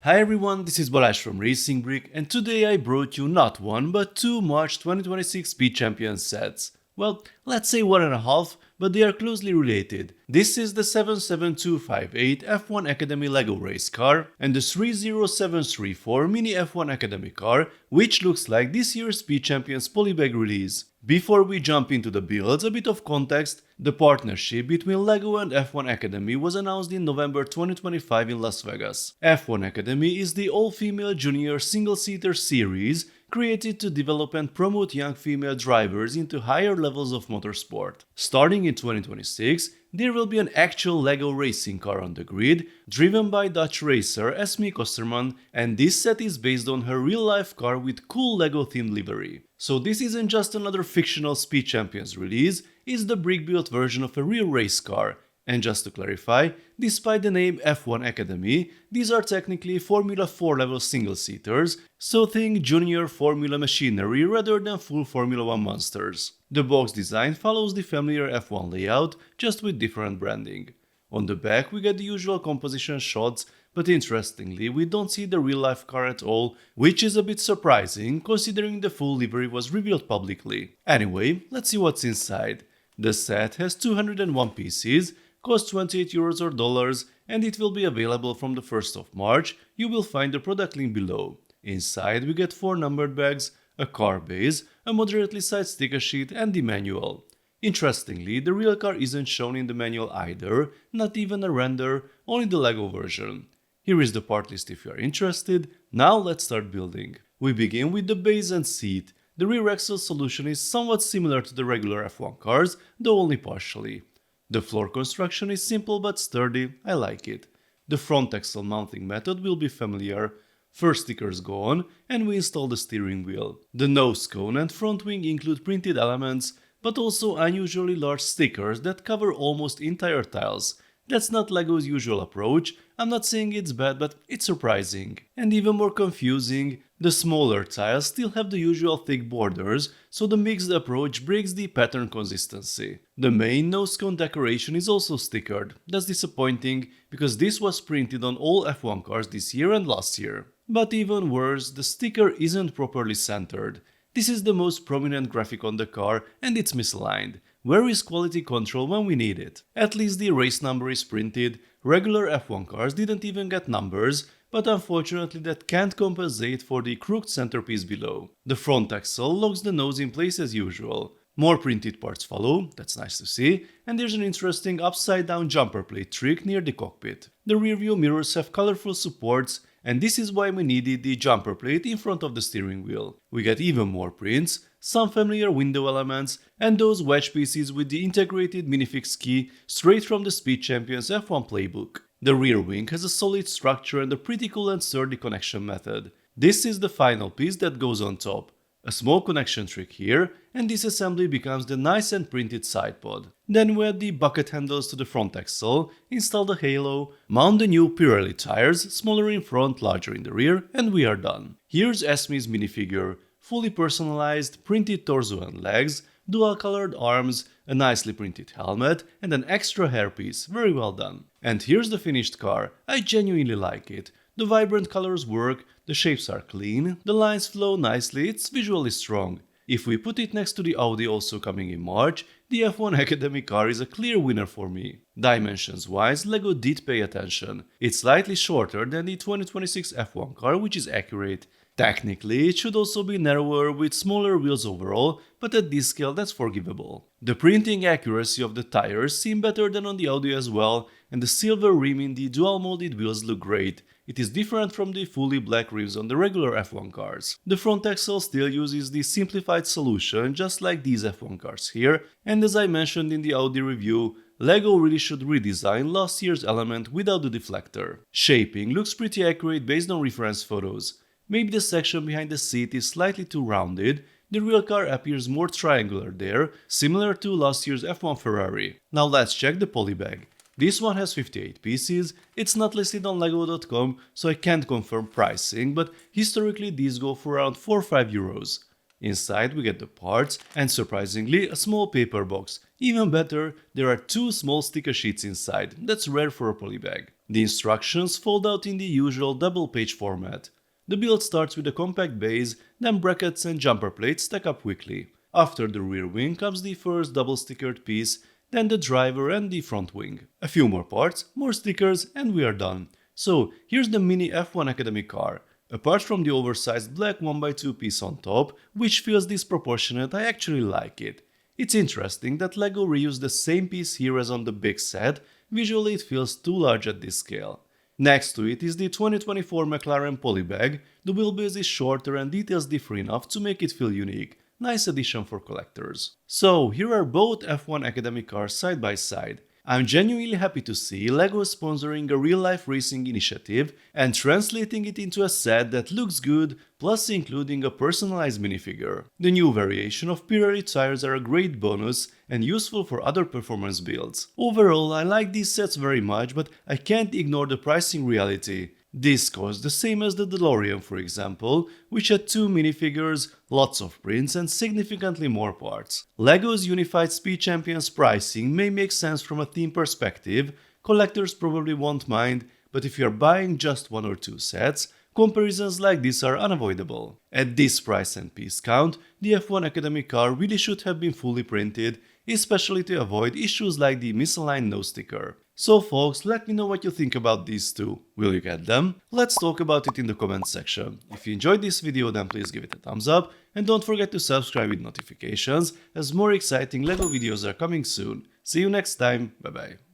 Hi everyone, this is Balázs from RacingBrick, and today I brought you not one but two March 2026 Speed Champions sets. Well, let's say one and a half, but they are closely related. This is the 77258 F1 Academy LEGO race car and the 30734 Mini F1 Academy car, which looks like this year's Speed Champions Polybag release. Before we jump into the builds, a bit of context. The partnership between LEGO and F1 Academy was announced in November 2025 in Las Vegas. F1 Academy is the all-female junior single-seater series created to develop and promote young female drivers into higher levels of motorsport. Starting in 2026, there will be an actual LEGO racing car on the grid, driven by Dutch racer Esmee Kosterman, and this set is based on her real-life car with cool LEGO-themed livery. So this isn't just another fictional Speed Champions release, it's the brick-built version of a real race car. And just to clarify, despite the name F1 Academy, these are technically Formula 4 level single-seaters, so think junior Formula machinery rather than full Formula 1 monsters. The box design follows the familiar F1 layout, just with different branding. On the back we get the usual composition shots, but interestingly we don't see the real-life car at all, which is a bit surprising considering the full livery was revealed publicly. Anyway, let's see what's inside. The set has 201 pieces, costs 28 euros or dollars, and it will be available from the 1st of March. You will find the product link below. Inside we get 4 numbered bags, a car base, a moderately sized sticker sheet and the manual. Interestingly, the real car isn't shown in the manual either, not even a render, only the LEGO version. Here is the part list if you are interested. Now let's start building. We begin with the base and seat. The rear axle solution is somewhat similar to the regular F1 cars, though only partially. The floor construction is simple but sturdy, I like it. The front axle mounting method will be familiar. First stickers go on, and we install the steering wheel. The nose cone and front wing include printed elements, but also unusually large stickers that cover almost entire tiles. That's not LEGO's usual approach. I'm not saying it's bad, but it's surprising. And even more confusing, the smaller tiles still have the usual thick borders, so the mixed approach breaks the pattern consistency. The main nose cone decoration is also stickered. That's disappointing, because this was printed on all F1 cars this year and last year. But even worse, the sticker isn't properly centered. This is the most prominent graphic on the car, and it's misaligned. Where is quality control when we need it? At least the race number is printed. Regular F1 cars didn't even get numbers, but unfortunately that can't compensate for the crooked centerpiece below. The front axle locks the nose in place as usual. More printed parts follow, that's nice to see, and there's an interesting upside down jumper plate trick near the cockpit. The rearview mirrors have colorful supports, and this is why we needed the jumper plate in front of the steering wheel. We get even more prints, some familiar window elements, and those wedge pieces with the integrated minifix key straight from the Speed Champions F1 playbook. The rear wing has a solid structure and a pretty cool and sturdy connection method. This is the final piece that goes on top. A small connection trick here, and this assembly becomes the nice and printed side pod. Then we add the bucket handles to the front axle, install the halo, mount the new Pirelli tires, smaller in front, larger in the rear, and we are done. Here's Esmee's minifigure, fully personalized, printed torso and legs, dual colored arms, a nicely printed helmet, and an extra hairpiece, very well done. And here's the finished car, I genuinely like it. The vibrant colors work, the shapes are clean, the lines flow nicely, it's visually strong. If we put it next to the Audi also coming in March, the F1 Academy car is a clear winner for me. Dimensions wise, LEGO did pay attention. It's slightly shorter than the 2026 F1 car, which is accurate. Technically, it should also be narrower with smaller wheels overall, but at this scale that's forgivable. The printing accuracy of the tires seem better than on the Audi as well, and the silver rim in the dual molded wheels look great. It is different from the fully black rims on the regular F1 cars. The front axle still uses the simplified solution just like these F1 cars here, and as I mentioned in the Audi review, LEGO really should redesign last year's element without the deflector. Shaping looks pretty accurate based on reference photos. Maybe the section behind the seat is slightly too rounded. The real car appears more triangular there, similar to last year's F1 Ferrari. Now let's check the polybag. This one has 58 pieces, it's not listed on lego.com, so I can't confirm pricing, but historically these go for around 4-5 euros. Inside we get the parts and surprisingly a small paper box. Even better, there are 2 small sticker sheets inside, that's rare for a polybag. The instructions fold out in the usual double-page format. The build starts with a compact base, then brackets and jumper plates stack up quickly. After the rear wing comes the first double-stickered piece, then the driver and the front wing. A few more parts, more stickers, and we are done. So here's the mini F1 Academy car. Apart from the oversized black 1x2 piece on top, which feels disproportionate, I actually like it. It's interesting that LEGO reused the same piece here as on the big set. Visually it feels too large at this scale. Next to it is the 2024 McLaren Polybag. The wheelbase is shorter and details differ enough to make it feel unique. Nice addition for collectors. So here are both F1 Academy cars side by side. I'm genuinely happy to see LEGO sponsoring a real-life racing initiative and translating it into a set that looks good, plus including a personalized minifigure. The new variation of Pirelli tires are a great bonus and useful for other performance builds. Overall, I like these sets very much, but I can't ignore the pricing reality. This cost the same as the DeLorean, for example, which had 2 minifigures, lots of prints and significantly more parts. LEGO's Unified Speed Champions pricing may make sense from a theme perspective, collectors probably won't mind, but if you're buying just 1 or 2 sets, comparisons like this are unavoidable. At this price and piece count, the F1 Academy car really should have been fully printed, especially to avoid issues like the misaligned nose sticker. So folks, let me know what you think about these two. Will you get them? Let's talk about it in the comments section. If you enjoyed this video, then please give it a thumbs up and don't forget to subscribe with notifications as more exciting LEGO videos are coming soon. See you next time, bye bye.